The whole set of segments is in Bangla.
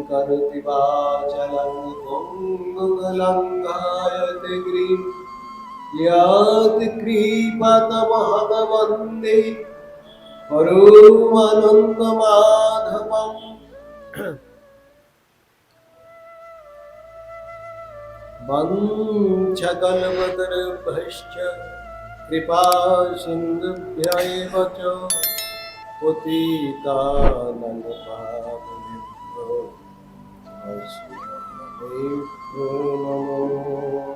करोति वाचालं पङ्गुलङ्घायते गिरिं यत्कृपातमहद्वन्दे परमानन्दमाधवम्। वंशकल्पतरुभ्यश्च कृपा सिन्धुभ्यैव च पतितानां पावनेभ्यो वैष्णवेभ्यो नमो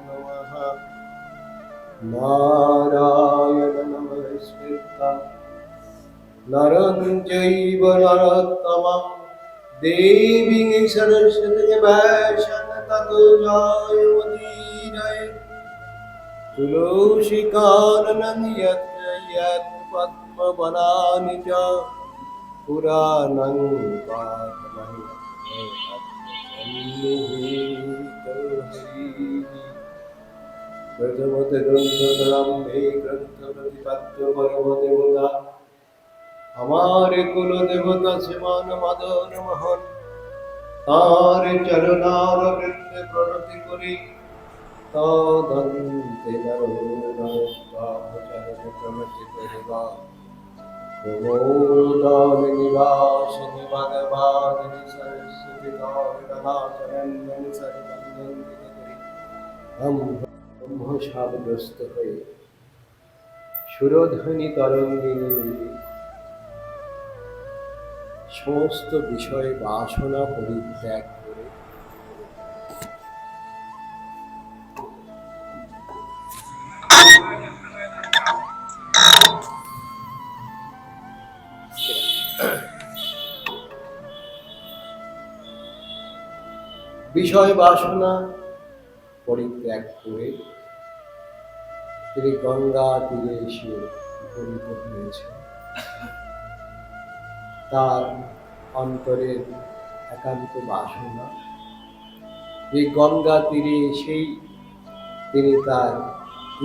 नमः। नारायणं नमस्कृत्य नरं चैव नरोत्तमं देवीं सरस्वतीं व्यासं ततो जयमुदीरये। तुलसीकाननं यत्र यत्र पद्मवनानि च पुराणं पाठनं प्रथमते ग्रन्थतरम्भे ग्रन्थप्रतिपद्य परमदेवता हमारे कुल देवता श्रीमान मदन मोहन तार चरणार वृत्त प्रणति करी तदन्ते नरोचरण प्रणति करिवा प्रमोदामिनी वासिनी भगवानी सरस्वती गौरनाचरण्यनि सर्वंगित करी। हम ব্রহ্মশাপগ্রস্ত হয়ে সুরধ্বনি তরঙ্গিনী নীলে সমস্ত বিষয়ে বাসনা পরিত্যাগ করে বিষয় বাসনা পরিত্যাগ করে তিনি গঙ্গা তীরে এসে উপনীত হয়েছে। তার অন্তরের একান্ত বাসনা এই গঙ্গা তীরে এসেই তিনি তার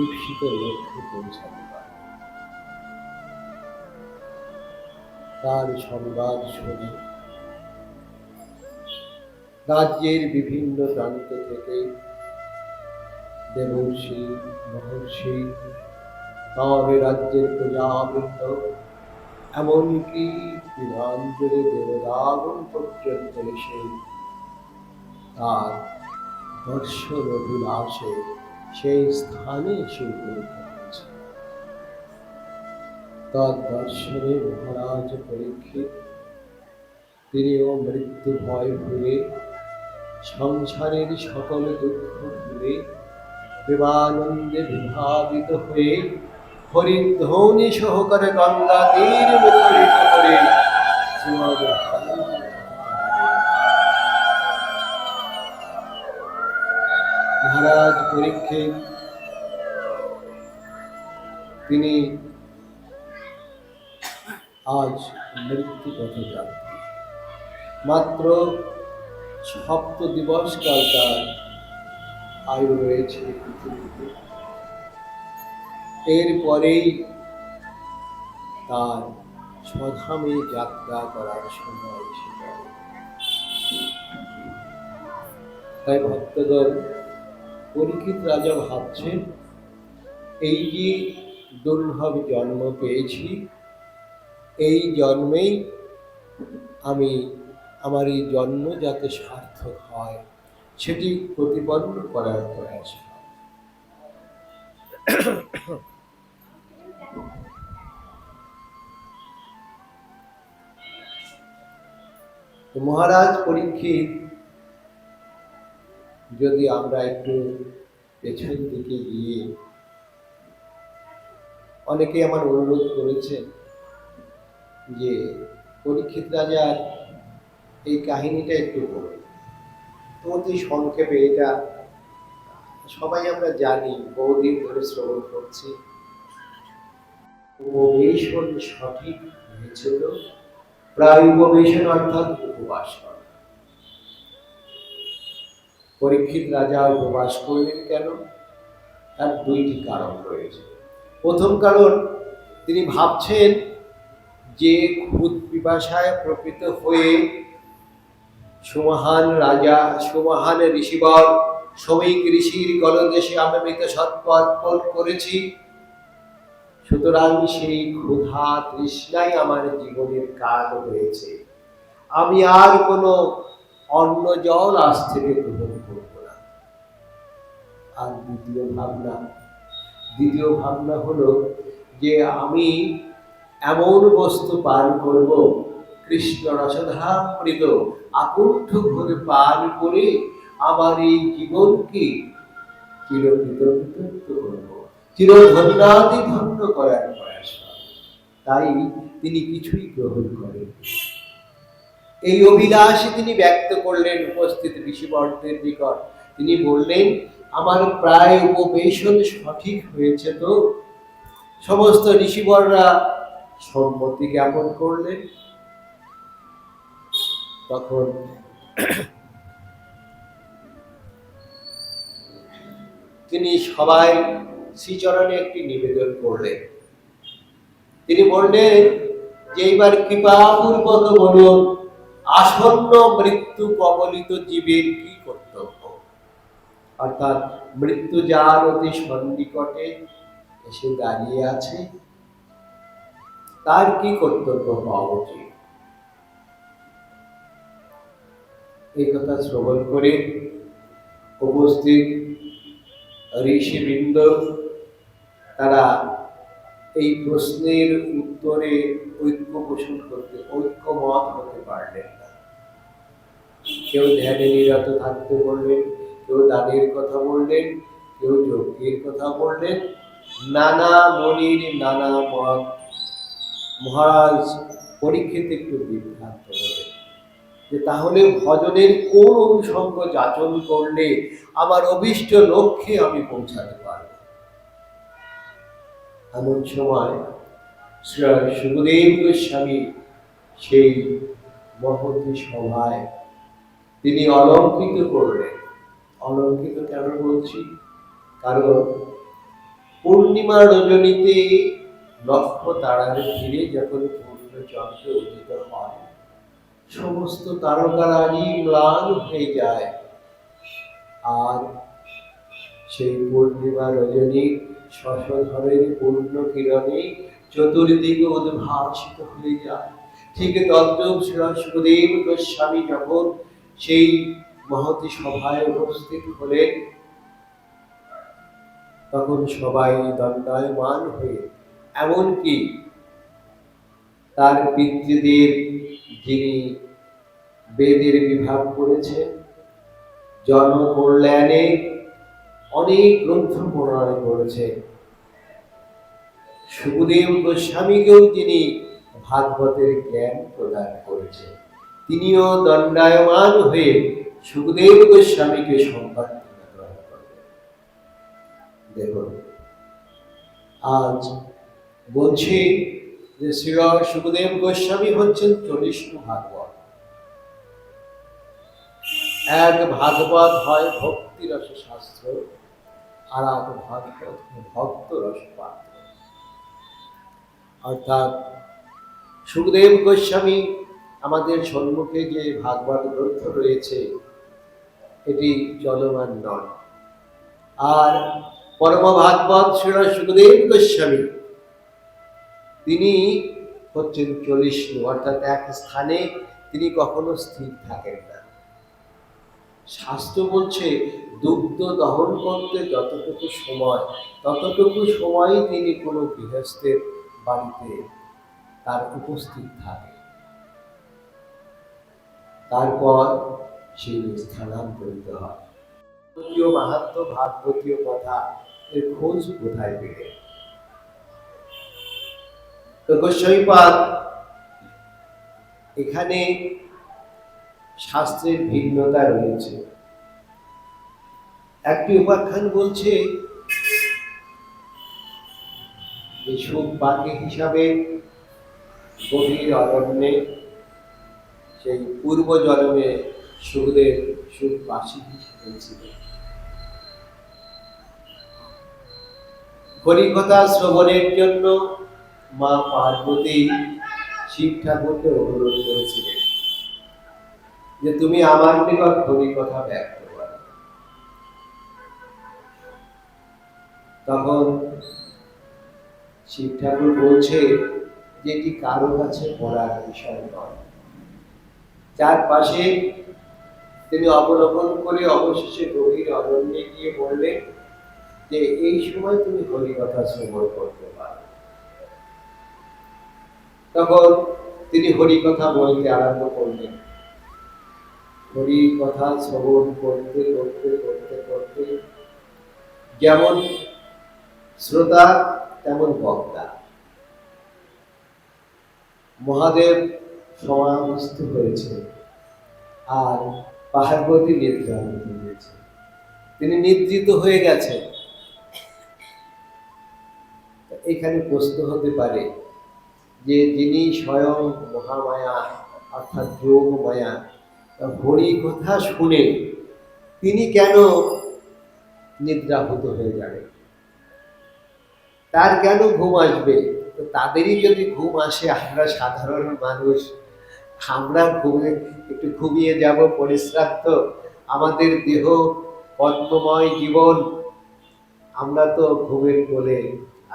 ঈপ্সিত লক্ষ্যে পৌঁছাতে পারেন। তার সংবাদ শুনে রাজ্যের বিভিন্ন প্রান্ত থেকে দেবর্ষি মহর্ষি তার রাজ্যের প্রজাবৃন্দ এমনকি বিধানজলে দেবদাগণ পর্যন্ত এসে তার দর্শন অভিলাষে সেই স্থানে এসে উপনীত হয়েছে। তার দর্শনে মহারাজ পরীক্ষিত তিনিও মৃত্যু ভয় ভুলে সংসারের সকল দুঃখ ভুলে প্রেমানন্দে বিভাবিত হয়ে হরিধ্বনি সহকারে গঙ্গা তীর মুখরিত করে মহারাজ পরীক্ষিত তিনি আজ মৃত্যু পথে যাত্রী। মাত্র 7 দিবস কাল তার আয়ু রয়েছে পৃথিবীতে। এরপরেই তার স্বধামে যাত্রা করার সময় এসে পড়ে। তাই ভক্তগণ, পরীক্ষিত রাজা ভাবছেন এই যে দুর্লভ জন্ম পেয়েছি, এই জন্মেই আমি আমার এই জন্ম যাতে সার্থক হয় সেটি প্রতিপন্ন করার প্রয়াস। মহারাজ পরীক্ষিত, যদি আমরা একটু পেছন দিকে গিয়ে, অনেকে আমার অনুরোধ করেছেন যে পরীক্ষিত রাজার এই কাহিনীটা একটু বলুন। তো অতি সংক্ষেপে, এটা সবাই আমরা জানি, বহুদিন ধরে শ্রবণ করছি। উপবেশন সঠিক হয়েছিল, প্রায় উপবেশন অর্থাৎ উপবাস করা। পরীক্ষিত রাজা উপবাস করলেন কেন? তার 2টি কারণ রয়েছে। প্রথম কারণ, তিনি ভাবছেন যে ক্ষুধ পিপাসায় প্রকৃত হয়ে সুমহান রাজা, সুমহান ঋষিবর শ্রমিক ঋষির গলদেশে আমি মৃত সর্প অর্পণ করেছি। সুতরাং সেই ক্ষুধা তৃষ্ণাই আমার জীবনের কাল হয়েছে। আমি আর কোনো অন্ন জল আজ থেকে গ্রহণ করব না। আর দ্বিতীয় ভাবনা হলো যে আমি এমন বস্তু পান করব, কৃষ্ণ রসধামৃত আকুণ্ঠ ভরে পান করে আমার এই জীবনকে চিরকৃতকৃত করব, চিরধন্যাদি ধন্য করার প্রয়াস। তাই তিনি কিছুই গ্রহণ করেন। এই অভিলাষ তিনি ব্যক্ত করলেন উপস্থিত ঋষিবরদের নিকট। তিনি বললেন, আমার প্রায় উপবেশন সঠিক হয়েছে তো? সমস্ত ঋষিবররা সম্মতি জ্ঞাপন করলেন। তখন তিনি সবাই শ্রীচরণে একটি নিবেদন করলেন। তিনি বললেন যে এইবার কৃপাপূর্বক বলুন, আসন্ন মৃত্যু কবলিত জীবের কি কর্তব্য? অর্থাৎ মৃত্যু যার অতি সন্নিকটে এসে দাঁড়িয়ে আছে, তার কি কর্তব্য হওয়া উচিত? এই কথা শ্রবণ করে উপস্থিত ঋষিবৃন্দ তারা এই প্রশ্নের উত্তরে ঐক্যমত হতে পারলেন না। কেউ ধ্যানে নিরত থাকতে বললেন, কেউ দানের কথা বললেন, কেউ যজ্ঞের কথা বললেন, নানা মনির নানা মত। মহারাজ পরীক্ষিত একটু বিভ্রান্ত হলেন যে তাহলে ভজনের কোন অনুষঙ্গ যাচন করলে আমার অভীষ্ট লক্ষ্যে আমি পৌঁছাতে পারব? এমন সময় শ্রী সুখদেব গোস্বামী সেই মহতী সভায় তিনি অলঙ্কৃত করলেন। অলঙ্কৃত কেন বলছি? কারণ পূর্ণিমা রজনীতে লক্ষ তারার ভিড়ে যখন পূর্ণচন্দ্র উদিত হয়, সমস্ত তারকারাজি ম্লান হয়ে যায়, আর সেই পূর্ণিমা রজনী শশধরের পূর্ণ কিরণে চতুর্দিকে উদ্ভাসিত হয়ে যায়। ঠিক তদ্রূপ শ্রী সুখদেব গোস্বামী যখন সেই মহতী সভায় উপস্থিত হলেন, তখন সবাই দণ্ডায়মান হয়ে, এমনকি তার পিতৃদের যিনি বেদের বিভাগ করেছেন, জনকল্যাণে অনেক গ্রন্থ প্রণয়ন করেছেন, সুখদেব গোস্বামীকেও তিনি ভাগবতের জ্ঞান প্রদান করেছেন, তিনিও দণ্ডায়মান হয়ে সুখদেব গোস্বামীকে সম্বর্ধনা গ্রহণ করলেন। দেখুন, আজ বলছি যে শ্রী সুখদেব গোস্বামী হচ্ছেন 40 ভাগবত। এক ভাগবত হয় ভক্তি রস শাস্ত্র, আর এক ভাগবত ভক্ত রস পাত্র। অর্থাৎ সুখদেব গোস্বামী আমাদের সম্মুখে যে ভাগবত গ্রন্থ রয়েছে, এটি চলমান নয়। আর পরম ভাগবত শ্রী সুখদেব গোস্বামী তিনি হচ্ছেন 40, অর্থাৎ এক স্থানে তিনি কখনো স্থির থাকেন না। শাস্ত্র বলছে দুগ্ধ দহন করতে যতটুকু সময়, ততটুকু সময় তিনি কোনো গৃহস্থের বাড়িতে তার উপস্থিত থাকে, তারপর সেই স্থানান্তরিত হয়। মাহাত্ম ভাগবতীয় কথা এর খোঁজ কোথায় পেলে? তো গোস্বামীপাদ এখানে শাস্ত্রের ভিন্নতা রয়েছে। একটি উপাখ্যান বলছে যে সুখ পাখি হিসাবে গভীর অরণ্যে সেই পূর্ব জন্মে সুখদেব সুখবাসী হিসেবে ছিলেন। হরিকথা শ্রবণের জন্য মা পার্বতী শিব ঠাকুরকে অনুরোধ করেছিলেন যে তুমি আমার নিকট হরি কথা ব্যক্ত করো। তখন শিব ঠাকুর বলছে যে এটি কারো কাছে বলার বিষয় নয়। চারপাশে তিনি অবলোকন করে অবশেষে গভীর অরণ্যে গিয়ে বললেন যে এই সময় তুমি হরি কথা শ্রবণ করতে পারো। তখন তিনি হরি কথা বলতে আরম্ভ করলেন। হরি কথা শ্রবণ করতে করতে করতে করতে যেমন শ্রোতা তেমন বক্তা। মহাদেব সমাধিস্থ হয়েছে আর পার্বতী নিদ্রান্বিত হয়েছে। তিনি নিদ্রিত হয়ে গেছেন। এখানে প্রশ্ন হতে পারে যে যিনি স্বয়ং মহামায়া অর্থাৎ যোগ মায়া হরি কথা শুনে তিনি কেন নিদ্রাভূত হয়ে যাবেন? তার কেন ঘুম আসবে? তো তাদেরই যদি ঘুম আসে, আমরা সাধারণ মানুষ, আমরা একটু ঘুমিয়ে যাব পরিশ্রান্ত, আমাদের দেহ পদ্মময় জীবন, আমরা তো ঘুমের কোলে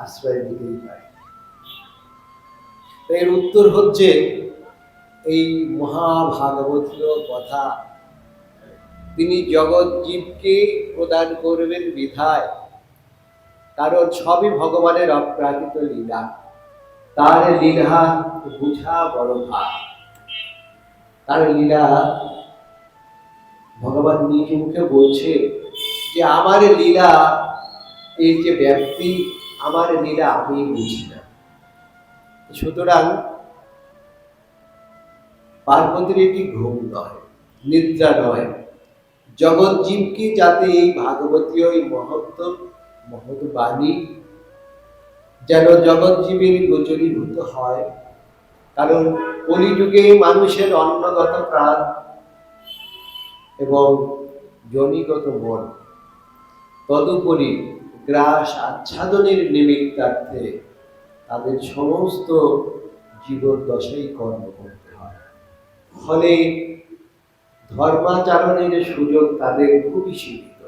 আশ্রয় নিতেই পারি। এর উত্তর হচ্ছে এই মহাভাগবতীয় কথা তিনি জগৎ জীবকে প্রদান করবেন বিধায়, কারণ সবই ভগবানের অপ্রাকৃত লীলা। তার লীলা বুঝা বড় ভাগ। তার লীলা ভগবান নিজ মুখে বলছে যে আমার লীলা এই যে ব্যক্তি, আমার লীলা আমি বুঝি না। সুতরাং পার্বতীর এটি ঘুম নয়, নিদ্রা নয়। জগৎ জীবকে যাতে এই ভাগবতীয় এই মহৎ বাণী যেন জগৎ জীবের গোচরীভূত হয়, কারণ কলিযুগে মানুষের অন্নগত প্রাণ এবং জনিগত মন, তদুপরি গ্রাস আচ্ছাদনের নিমিত্তার্থে তাদের সমস্ত জীবদ্দশাই কর্ম করতে হয়। ফলে ধর্মাচরণের সুযোগ তাদের খুবই সীমিত।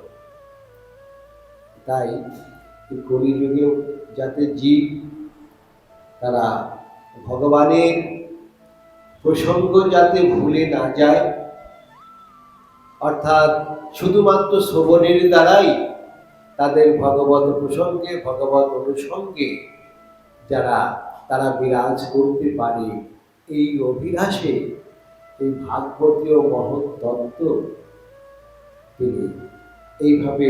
তাই কলিযুগেও যাতে জীব তারা ভগবানের প্রসঙ্গ যাতে ভুলে না যায়, অর্থাৎ শুধুমাত্র শ্রবণের দ্বারাই তাদের ভগবত প্রসঙ্গে ভগবত অনুসঙ্গে তারা বিরাজ করতে পারে, এই অভিলাষে এই ভাগবতীয় মহৎ তত্ত্ব তিনি এইভাবে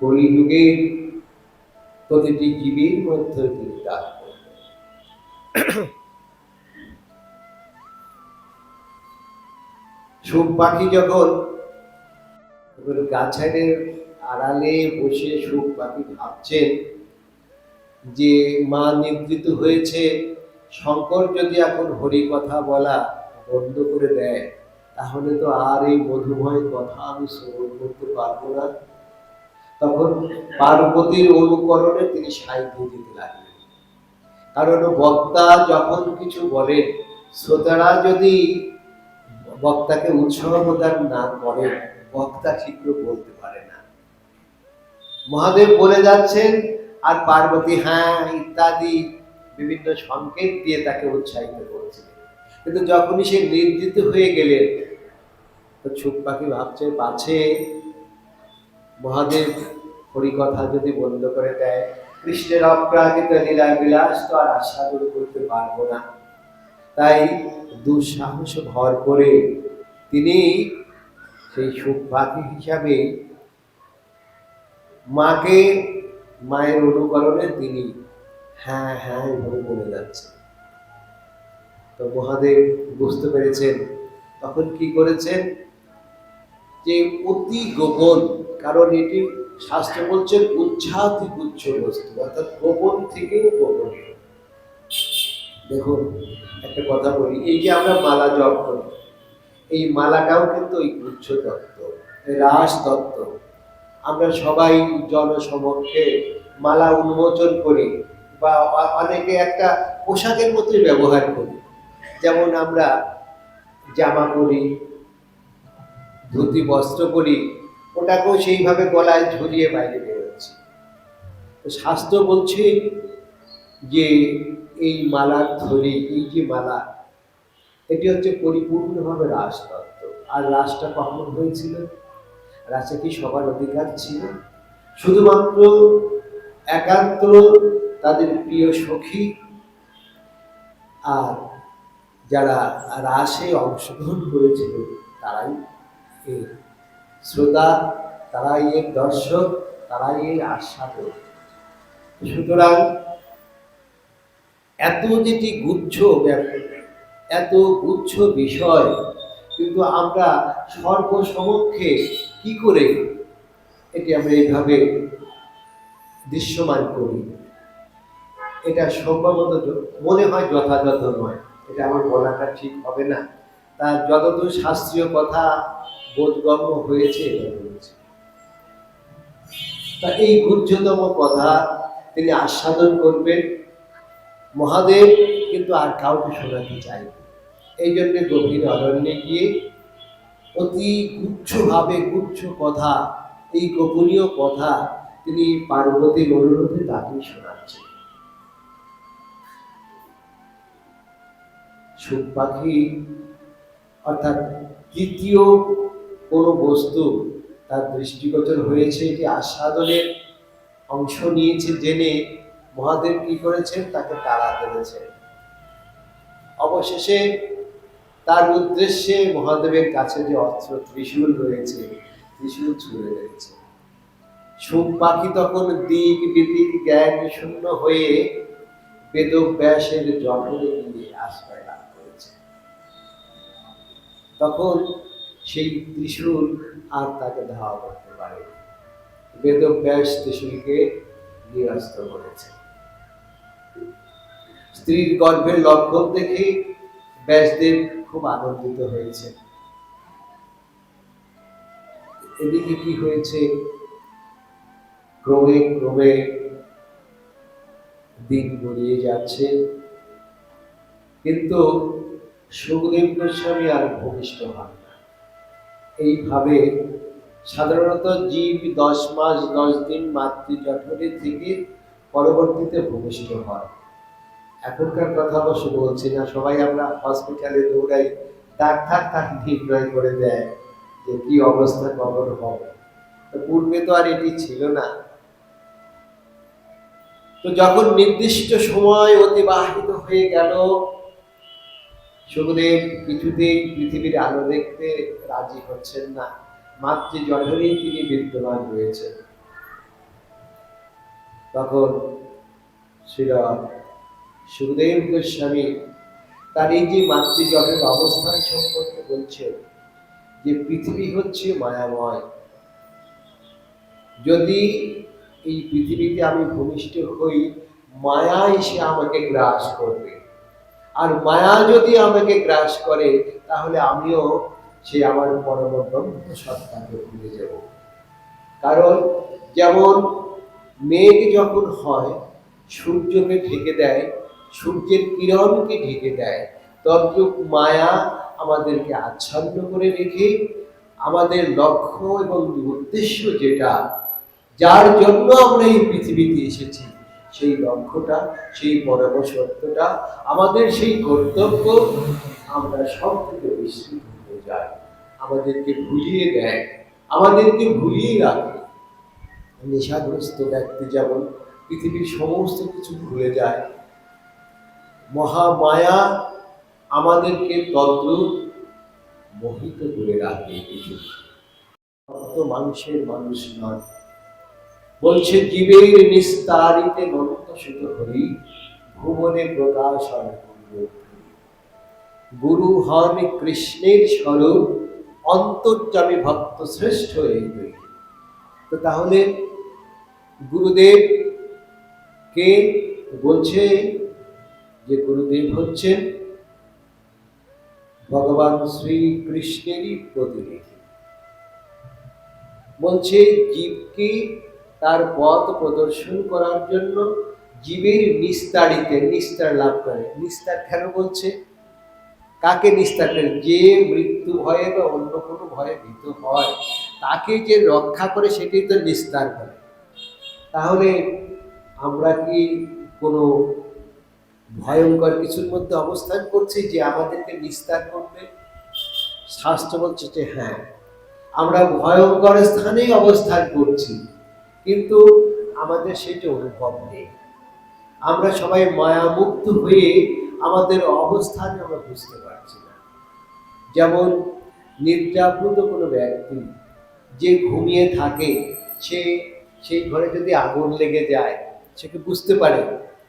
কলিযুগের প্রতিটি জীবের মধ্যে তিনি দান করবেন। সুখ পাখি যখন গাছের আড়ালে বসে সুখ পাখি ভাবছেন যে মা নিদ্রিত হয়েছে, শঙ্কর যদি এখন হরি কথা বলা বন্ধ করে দেয় তাহলে তো আর এই মধুময় কথা আমি শ্রবণ করতে পারবো না। তখন পার্বতীর অনুকরণে তিনি সাহিত্য দিতে লাগলেন। কারণ বক্তা যখন কিছু বলেন, শ্রোতারা যদি বক্তাকে উৎসাহ প্রদান না করে, বক্তা ঠিকই বলতে পারে না। মহাদেব বলে যাচ্ছেন আর পার্বতী হ্যাঁ ইত্যাদি বিভিন্ন সংকেত দিয়ে তাকে উৎসাহিত করছিলেন। কিন্তু যখনই সে নির্জিত হয়ে গেলেন, তো ছুপ পাখি ভাবছে পাছে মহাদেব হরিকথা যদি বন্ধ করে দেয়, কৃষ্ণের অপ্রাকৃত লীলা বিলাস তো আর আস্বাদন করতে পারবো না। তাই দুঃসাহস ভর করে তিনি সেই সুখ পাখি হিসাবে মায়ের অনুকরণে তিনি হ্যাঁ হ্যাঁ এভাবে বলে যাচ্ছে। তো মহাদেব বুঝতে পেরেছেন, তখন কি করেছেন যে অতি গোপন, কারণ এটি শাস্ত্র বলছেন উচ্ছাতি গুচ্ছ বস্তু, অর্থাৎ গোপন থেকে গোপনীয়। দেখুন একটা কথা বলি, এই যে আমরা মালা জপ করি, এই মালাটাও কিন্তু ওই গুচ্ছ তত্ত্ব, রাস তত্ত্ব। আমরা সবাই জনসমক্ষে মালা উন্মোচন করি বা অনেকে একটা পোশাকের মতোই ব্যবহার করি। যেমন আমরা জামা পরি, ধুতি বস্ত্র পরি, ওটাকেও সেইভাবে গলায় ঝুলিয়ে বাইরে বেরোচ্ছি। তো শাস্ত্র বলছে যে এই মালার থলি, এই যে মালা, এটি হচ্ছে পরিপূর্ণভাবে রাজতত্ত্ব। আর রাজটা কখন হয়েছিল? রাজা কি সবার অধিকার ছিল? শুধুমাত্র একান্ত তাদের প্রিয় সখী আর যারা রাসে অংশগ্রহণ করেছিল তারাই এর শ্রোতা, তারাই এর দর্শক, তারাই এর আস্বাদক। সুতরাং এত যেটি গুচ্ছ ব্যাপার, এত গুচ্ছ বিষয়, কিন্তু আমরা সর্বসমক্ষে কি করে এটি আমরা এইভাবে দৃশ্যমান করি? এটা সম্ভবত মনে হয় যথাযথ নয়, এটা আমার বলাটা ঠিক হবে না। তার যতদূর শাস্ত্রীয় কথা বোধগম্য হয়েছে এটা বলেছে। তা এই গুহ্যতম কথা তিনি আস্বাদন করবেন। মহাদেব কিন্তু আর কাউকে শোনাতে চাইবে, এই জন্য গভীর অরণ্যে গিয়ে অতি গুচ্ছভাবে গুচ্ছ কথা, এই গোপনীয় কথা তিনি পার্বতীর অনুরোধে তাকেই শোনাচ্ছেন। সুখ পাখি অর্থাৎ তৃতীয় কোনো বস্তু তার দৃষ্টিগোচর হয়েছে, এটি আস্বাদনের অংশ নিয়েছে জেনে মহাদেব কি করেছেন? তাকে তাড়া করেছেন। অবশেষে তার উদ্দেশ্যে মহাদেবের কাছে যে অস্ত্র ত্রিশূল রয়েছে, ত্রিশূল ছুঁড়ে রয়েছে। সুখ পাখি তখন দিক বিদিক জ্ঞান শূন্য হয়ে বেদব্যাসের জঠরে গিয়ে আশ্রয় লাভ করেছে। তখন সেই ত্রিশূল আর তাকে ধাওয়া করতে পারে। বেদব্যাস ত্রিশূলকে নিরস্ত করেছে। স্ত্রীর গর্ভের লক্ষণ দেখে ব্যাসদেব খুব আনন্দিত হয়েছে। এদিকে কি হয়েছে? ক্রমে ক্রমে দিন গড়িয়ে যাচ্ছে, কিন্তু সুখদেব গোস্বামী আর ভূমিষ্ঠ হন না। এইভাবে সাধারণত জীব 10 মাস 10 দিন মাতৃ জঠরে থেকে পরবর্তীতে ভূমিষ্ঠ হয়। এখনকার কথা অবশ্য বলছি না, সবাই আমরা হসপিটালে দৌড়াই, ডাক্তার তাকে নির্ণয় করে দেয় যে কি অবস্থা কখন হবে। পূর্বে তো আর এটি ছিল না। তো যখন নির্দিষ্ট সময় অতিবাহিত হয়ে গেল, সুখদেব কিছুতেই পৃথিবীর আলো দেখতে রাজি হচ্ছেন না, মাতৃ জঠরেই তিনি বিদ্যমান রয়েছেন। তখন সুখদেব গোস্বামী তার এই যে মাতৃ জঠরের অবস্থান সম্পর্কে বলছেন যে পৃথিবী হচ্ছে মায়াময়। যদি এই পৃথিবীতে আমি ভূমিষ্ঠ হই, মায়া এসে আমাকে গ্রাস করবে। আর মায়া যদি আমাকে গ্রাস করে, তাহলে আমিও সে আমার পরম ব্রহ্ম সত্তাকে ভুলে যাব। কারণ যেমন মেঘ যখন হয় সূর্যকে ঢেকে দেয়, সূর্যের কিরণকে ঢেকে দেয়, তদ্রূপ মায়া আমাদেরকে আচ্ছন্ন করে রেখে আমাদের লক্ষ্য এবং উদ্দেশ্য যেটা, যার জন্য আমরা এই পৃথিবীতে এসেছি, সেই লক্ষ্যটা, সেই পরম সত্যটা, আমাদের সেই কর্তব্য, আমরা সব থেকে বিস্মৃত হয়ে যাই, আমাদেরকে ভুলিয়ে দেয়, আমাদেরকে ভুলিয়ে রাখে। নেশাগ্রস্ত ব্যক্তি যেমন পৃথিবীর সমস্ত কিছু ভুলে যায়, মহামায়া আমাদেরকে তদ্রূপ মোহিত করে রাখে। মানুষের মানুষ নয়, বলছে জীবের নিস্তারিতে মন্ত সুত হরি, ভুবনে প্রকাশ হয় গুরু হন কৃষ্ণের স্বরূপ, অন্তর্যামী ভক্ত শ্রেষ্ঠ এই দুই। তো তাহলে গুরুদেব কে? বলছে যে গুরুদেব হচ্ছেন ভগবান শ্রীকৃষ্ণেরই প্রতিনিধি। বলছে জীবকে তার পথ প্রদর্শন করার জন্য জীবের নিস্তারিতে, নিস্তার লাভ করে। নিস্তার কেন বলছে? কাকে নিস্তার করে? যে মৃত্যু ভয়ে বা অন্য কোনো ভয়ে ভীত হয় তাকে যে রক্ষা করে সেটাই তো নিস্তার করে। তাহলে আমরা কি কোনো ভয়ঙ্কর কিছুর মধ্যে অবস্থান করছি যে আমাদেরকে নিস্তার করবে? শাস্ত্র বলছে যে হ্যাঁ, আমরা ভয়ঙ্কর স্থানেই অবস্থান করছি, কিন্তু আমাদের সেটা অনুভব নেই। আমরা সবাই মায়ামুক্ত হয়ে আমাদের অবস্থান আমরা বুঝতে পারছি না। যেমন নিদ্রাপ্লুত কোনো ব্যক্তি যে ঘুমিয়ে থাকে, সে সেই ঘরে যদি আগুন লেগে যায় সে কি বুঝতে পারে?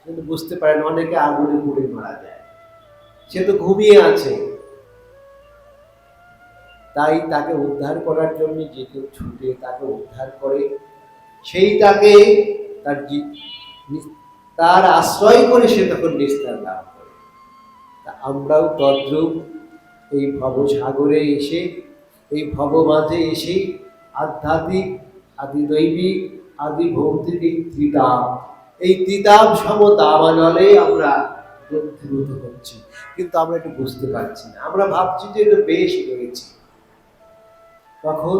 কিন্তু বুঝতে পারে না, অনেকে আগুনে পুড়ে মারা যায়, সে তো ঘুমিয়ে আছে। তাই তাকে উদ্ধার করার জন্য যে কেউ ছুটে তাকে উদ্ধার করে, সেই তাকে তার আশ্রয় করে সে তখন নিস্তার লাভ করে। তা আমরাও তদ্রূপ এই ভবসাগরে এসে, এই ভব মাঝে এসে আধ্যাত্মিক, আদি দৈবিক, আদি ভৌতিক এই ত্রিতাপ সম দাবানলে আমরা গ্রন্থিভূত হচ্ছি, কিন্তু আমরা এটা বুঝতে পারছি না। আমরা ভাবছি যে এটা বেশ রয়েছে। তখন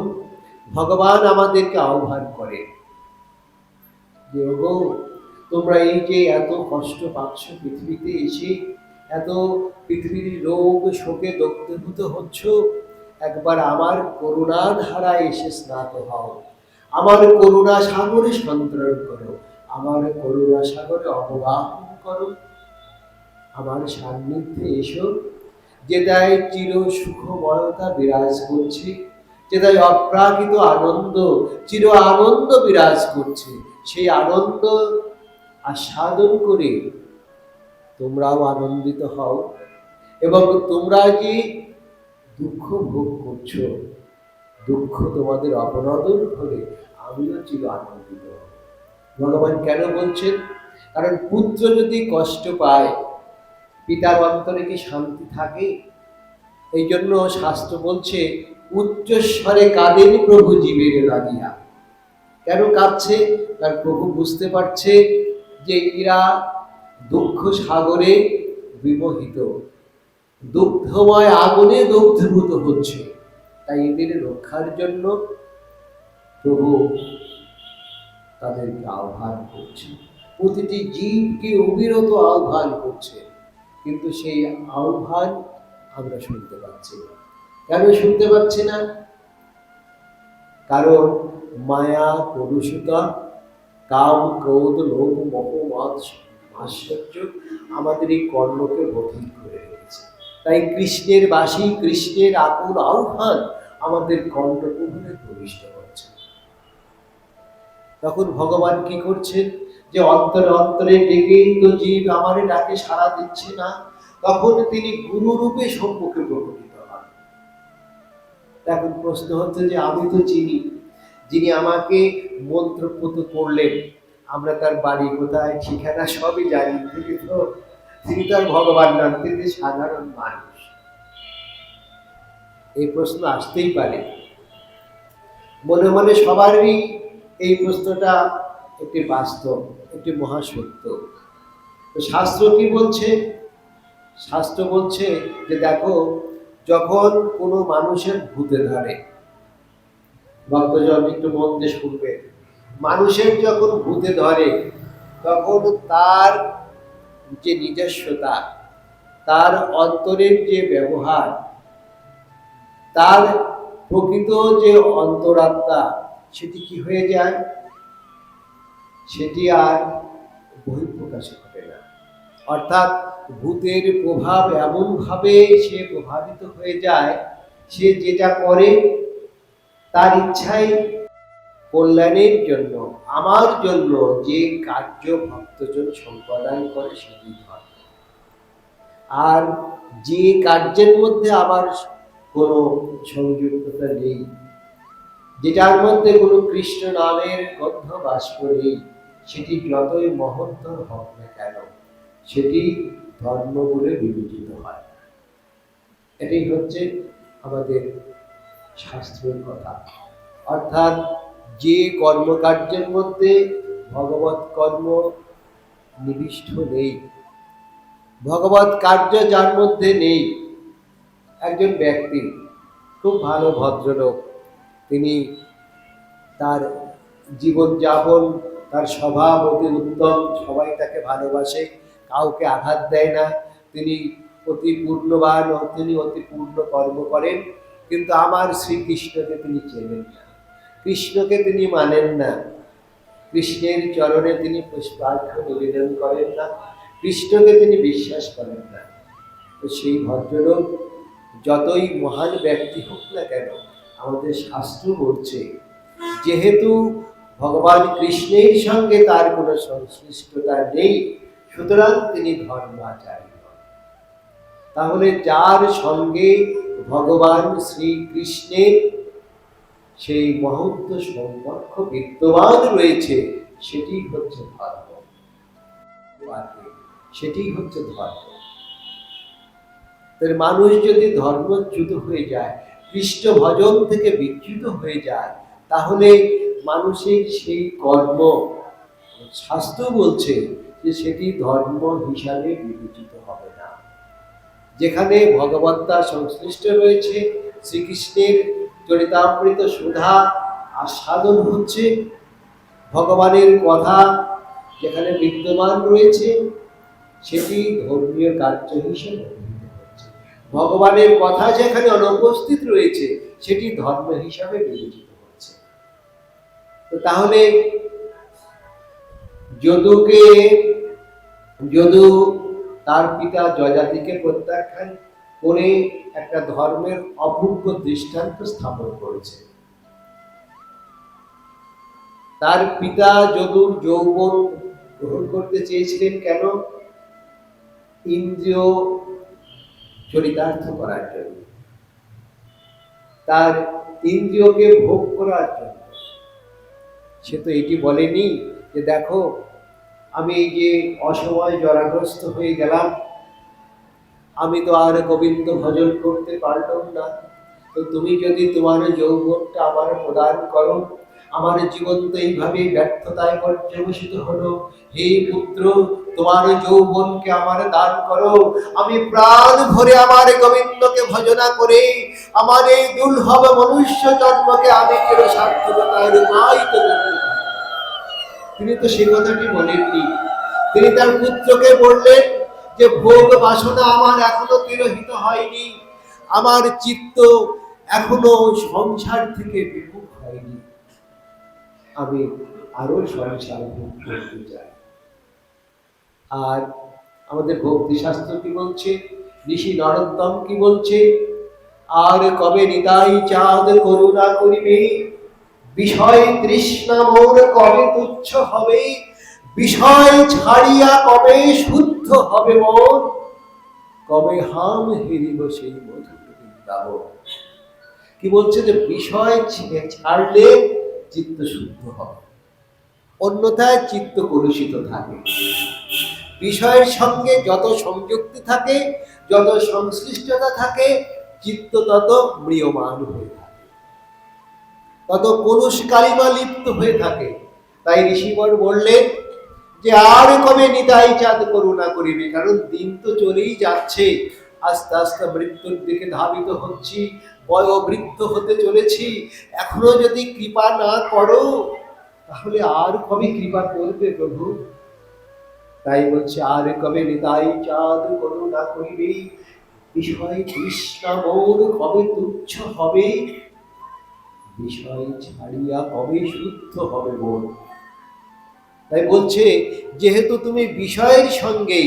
ভগবান আমাদেরকে আহ্বান করে যে ওগো, তোমরা এই যে এত কষ্ট পাচ্ছ পৃথিবীতে এসে, এত পৃথিবীর রোগ শোকে দগ্ধভূত হচ্ছ, একবার আমার করুণার ধারায় এসে স্নাত হও, আমার করুণা সাগরে সন্তরণ করো, আমার করুণা সাগরে অবগাহন করো, আমার সান্নিধ্যে এসো, যেটায় চির সুখময়তা বিরাজ করছে, যেটায় অপ্রাকৃত আনন্দ, চির আনন্দ বিরাজ করছে, সেই আনন্দ আস্বাদন করে তোমরাও আনন্দিত হও, এবং তোমরা যে দুঃখ ভোগ করছো, দুঃখ তোমাদের অপনদন হলে আমিও চির আনন্দিত হব। ভগবান কেন বলছেন? কারণ পুত্র যদি কষ্ট পায়, পিতার অন্তরে কি শান্তি থাকে? এই জন্য শাস্ত্র বলছে উচ্চস্বরে কাঁদেন প্রভু জীবের লাগিয়া। কেন কাঁদছে? কারণ প্রভু বুঝতে পারছে যে এরা দুঃখ সাগরে বিমোহিত, দুগ্ধময় আগুনে দগ্ধীভূত হচ্ছে, তাই এদের রক্ষার জন্য প্রভু তাদেরকে আহ্বান করছে, প্রতিটি জীবকে অবিরত আহ্বান করছে, কিন্তু সেই আহ্বান আমরা শুনতে পাচ্ছি না। কেন শুনতে পাচ্ছি না? কারণ মায়া, কলুষতা, কাম, ক্রোধ, লোভ, মোহ, মাৎসর্য আমাদের এই কর্ণকে বধির করে রেখেছে। তাই কৃষ্ণের বাসী, কৃষ্ণের আকুল আহ্বান আমাদের কণ্ঠকুহরে প্রবিষ্ট হচ্ছে। তখন ভগবান কি করছেন? যে অন্তরে অন্তরে ডেকেই তো জীব আমারে ডাকে সাড়া দিচ্ছে না, তখন তিনি গুরু রূপে সম্মুখে প্রকটিত হন। এখন প্রশ্ন হচ্ছে যে আমি তো চিনি, যিনি আমাকে মন্ত্রপুত করলেন, আমরা তার বাড়ি কোথায়, ঠিকানা সবই জানি, তিনি তো আর ভগবান নন, তিনি সাধারণ মানুষ। এই প্রশ্ন আসতেই পারে মনে মনে সবারই। এই প্রশ্নটা একটি বাস্তব, একটি মহাসত্য। তো শাস্ত্র কি বলছে? শাস্ত্র বলছে যে দেখো, যখন কোনো মানুষের ভূতে ধরে, ভক্তজন একটু মন দিয়ে শুনবে, মানুষের যখন ভূতে ধরে তখন তার যে নিজস্বতা, তার অন্তরের যে ব্যবহার, তার প্রকৃত যে অন্তরাত্মা, সেটি কি হয়ে যায়? সেটি আর বহিঃপ্রকাশে ঘটে না। অর্থাৎ ভূতের প্রভাব এমনভাবে সে প্রভাবিত হয়ে যায়, সে যেটা করে তার ইচ্ছাই কল্যাণের জন্য, আমার জন্য যে কার্য ভক্তজন সম্পাদন করে সেটি ধর্ম। আর যে কার্যের মধ্যে আমার কোনো সংযুক্ততা নেই, যেটার মধ্যে কোনো কৃষ্ণ নামের গন্ধ বাষ্প নেই, সেটি যতই মহত্তর হোক না কেন, সেটি ধর্ম বলে বিবেচিত হয়। এটাই হচ্ছে আমাদের শাস্ত্রের কথা। অর্থাৎ যে কর্মকার্যের মধ্যে ভগবৎ কর্ম নিবিষ্ট নেই, ভগবৎ কার্য যার মধ্যে নেই, একজন ব্যক্তি, খুব ভালো ভদ্রলোক, তিনি তার জীবনযাপন, তার স্বভাব অতি উত্তম, সবাই তাকে ভালোবাসে, কাউকে আঘাত দেয় না, তিনি অতি পূর্ণবান, তিনি অতি পূর্ণ কর্ম করেন। কিন্তু আমার শ্রীকৃষ্ণকে তিনি চেনেন না, কৃষ্ণকে তিনি মানেন না, কৃষ্ণের চরণে তিনি পুষ্পার্ঘ্য নিবেদন করেন না, কৃষ্ণকে তিনি বিশ্বাস করেন না। তো সেই ভদ্রলোক যতই মহান ব্যক্তি হোক না কেন, আমাদের শাস্ত্র বলছে যেহেতু ভগবান কৃষ্ণের সঙ্গে তার কোনো সংশ্লিষ্টতা নেই, সুতরাং তিনি ধর্মাচার্য। তাহলে যার সঙ্গে ভগবান শ্রীকৃষ্ণের সেই মহত্ব সম্পর্ক বিদ্যমান রয়েছে, সেটি হচ্ছে ধর্ম, সেটি হচ্ছে ধর্ম। মানুষ যদি ধর্মচ্যুত হয়ে যায়, কৃষ্ণ ভজন থেকে বিচ্যুত হয়ে যায়, তাহলে মানুষের সেই কর্ম, শাস্ত্র বলছে যে সেটি ধর্ম হিসাবে বিবেচিত হবে না। যেখানে ভগবত্তা সংশ্লিষ্ট রয়েছে, শ্রীকৃষ্ণের চরিতামৃত সুধা আস্বাদন হচ্ছে, ভগবানের কথা যেখানে বিদ্যমান রয়েছে, সেটি ধর্মীয় কার্য হিসেবে ভগবানের কথা যেখানে অনুপস্থিত রয়েছে, সেটি ধর্ম হিসাবে বিবেচিত হচ্ছে। তো তাহলে যদু তার পিতা যযাতিকে প্রত্যাখ্যান করে একটা ধর্মের অপূর্ব দৃষ্টান্ত স্থাপন করেছে। তার পিতা যদুর যৌবন গ্রহণ করতে চেয়েছিলেন কেন? ইন্দ্রিয় চরিতার্থ করার জন্য, তার ইন্দ্রিয়কে ভোগ করার জন্য। সে তো এটি বলেনি যে দেখো আমি এই যে অসময় জরাগ্রস্ত হয়ে গেলাম, আমি তো আর গোবিন্দ ভজন করতে পারলাম না, তো তুমি যদি তোমার যৌবনটা আমার প্রদান করো, আমার জীবন তো এইভাবে ব্যর্থতায় পর্যবসিত হলো, হে পুত্র তোমার যৌবনকে আমার দান করো, আমি প্রাণ ভরে আমার গোবিন্দকে ভজনা করে আমার এই দুর্লভ মনুষ্য জন্মকে আমি চির সার্থকতায় রূপায়িত করতে। তিনি তো সে কথাটি বলেননি। তিনি তার পুত্রকে বললেন যে ভোগ বাসনা আমার এখনো তিরোহিত হয়নি, আমার চিত্ত এখনো সংসার থেকে বিমুখ হয়নি, আমি আরো সংসার ভোগ করতে চাই। আর আমাদের ভক্তি শাস্ত্র কি বলছে, ঋষি নরোত্তম কি বলছে, আর কবে নিতাই চাঁদ করুণা করিবে, বিষয় তৃষ্ণা মোর কবে তুচ্ছ হবে, বিষয় ছাড়িয়া কবে শুদ্ধ হবে মন, কবে হাম হেরিব সেই মধুর বৃন্দাবন। কি বলছে যে বিষয় ছাড়লে চিত্ত শুদ্ধ হবে, অন্যথায় চিত্ত কলুষিত থাকে। বিষয়ের সঙ্গে যত সংযুক্তি থাকে, যত সংশ্লিষ্টতা থাকে, চিত্ত তত ম্রিয়মান হয়ে থাকে, তত কলুষ কালিমা লিপ্ত হয়ে থাকে। তাই ঋষিবর বললেন যে আর কবে নিতাই চাঁদ করুণা করিবে, কারণ দিন তো চলেই যাচ্ছে, আস্তে আস্তে মৃত্যুর দিকে ধাবিত হচ্ছি, বয়োবৃদ্ধ হতে চলেছি, এখনো যদি কৃপা না করো তাহলে আর কবে কৃপা করবে প্রভু। তাই বলছে আর কবে নিতাই চাঁদ করুণা করিবে, বিষয় তৃষ্ণা মোর কবে তুচ্ছ হবে, বিষয় ছাড়িয়া কবে শুদ্ধ হবে মন। তাই বলছে যেহেতু তুমি বিষয়ের সঙ্গে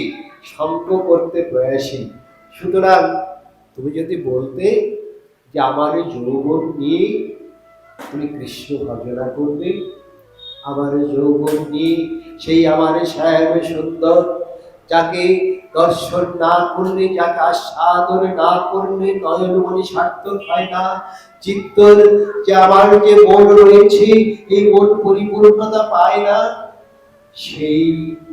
সঙ্গ করতে প্রয়াসী, সুতরাং তুমি যদি বলতে যে আমার যৌবন নিয়ে তুমি কৃষ্ণ ভজনা করবে, আমার যৌবন নিয়ে সেই আমার শ্যাম সুন্দর, যাকে দর্শন না করলে, যাকে আস্বাদন না করলে নয়নমণি সার্থক হয় না, চিত্তর যে আমার যে মন রয়েছে, এই মন পরিপূর্ণতা পায় না, সেই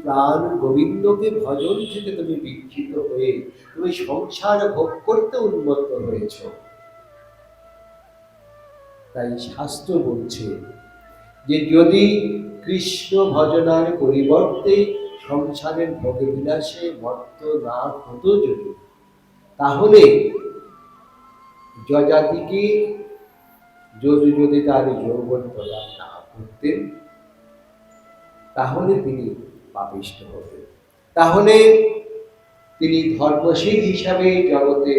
প্রাণ গোবিন্দকে ভজন থেকে তুমি বিচ্ছিন্ন হয়ে তুমি সংসার ভোগ করতে উন্মত্ত হয়েছ। তাই শাস্ত্র বলছে যে যদি কৃষ্ণ ভজনার পরিবর্তে সংসারের ভোগ বিলাসে মত্ত না হতো যদি, তাহলে যযাতিকে যদি তার যৌবন প্রদান না করতেন তাহলে তিনি পাপিষ্ঠ হতেন, তাহলে তিনি ধর্মশীল হিসাবে জগতে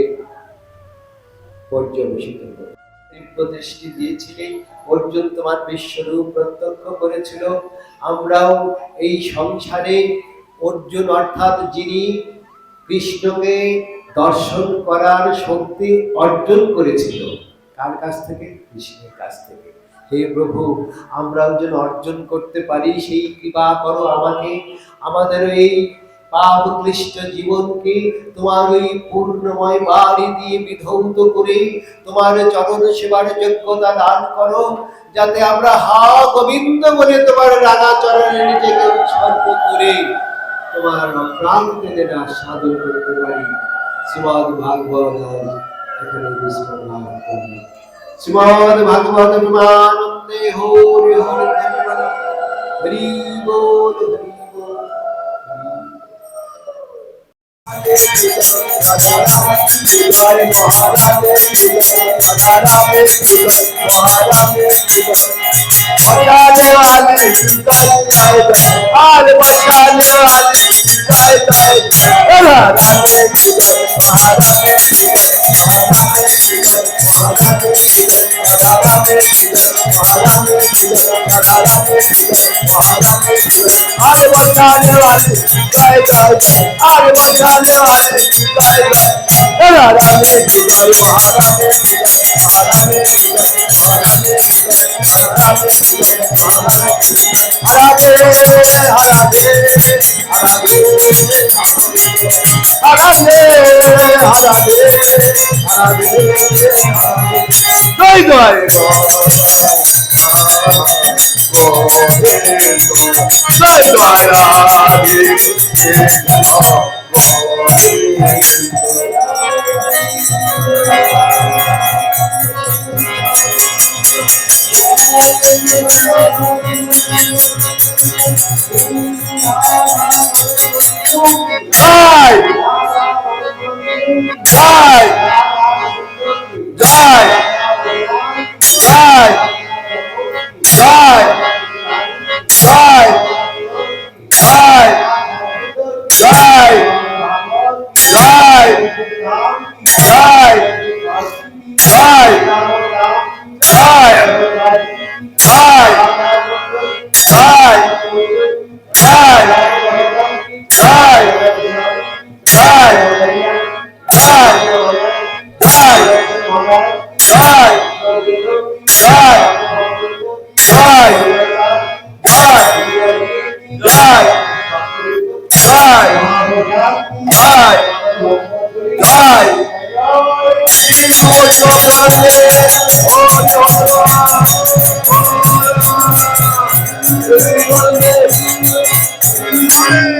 পর্যবেসিত হতেন। দৃষ্টি দিয়েছিলেন, অর্জুন তোমার বিশ্বরূপ প্রত্যক্ষ করেছিল। আমরাও এই সংসারে অর্জুন অর্থাৎ যিনি কৃষ্ণকে দর্শন করার শক্তি অর্জন করেছিল, কার কাছ থেকে? কৃষ্ণের কাছ থেকে। হে প্রভু, আমরাও যেন অর্জন করতে পারি, সেই কৃপা করো আমাকে। আমাদের এই পাপ ক্লিষ্ট জীবনকে তোমার ওই পূর্ণময় বাড়ি দিয়ে বিধৌত করে তোমার চরণ সেবার যোগ্যতা দান করো, যাতে আমরা হা গোবিন্দ বলে তোমার রাঙা চরণে নিজেকে উৎসর্গ করে তোমার প্রান্তদের সাধন করতে পারি। শ্রীমদ্ ভাগবত এখানে বিশ্রাম করি। শ্রীমদ্ ভাগবত প্রেমানন্দে হরি হরি হরি বল হরি বল।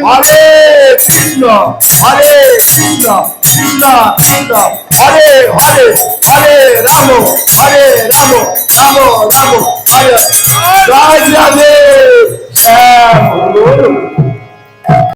Hare Krishna, Hare Krishna, Krishna Krishna, Hare Hare, Hare Ramo, Hare Ramo, Ramo Ramo, Hare Hare. Jai Jai Jai.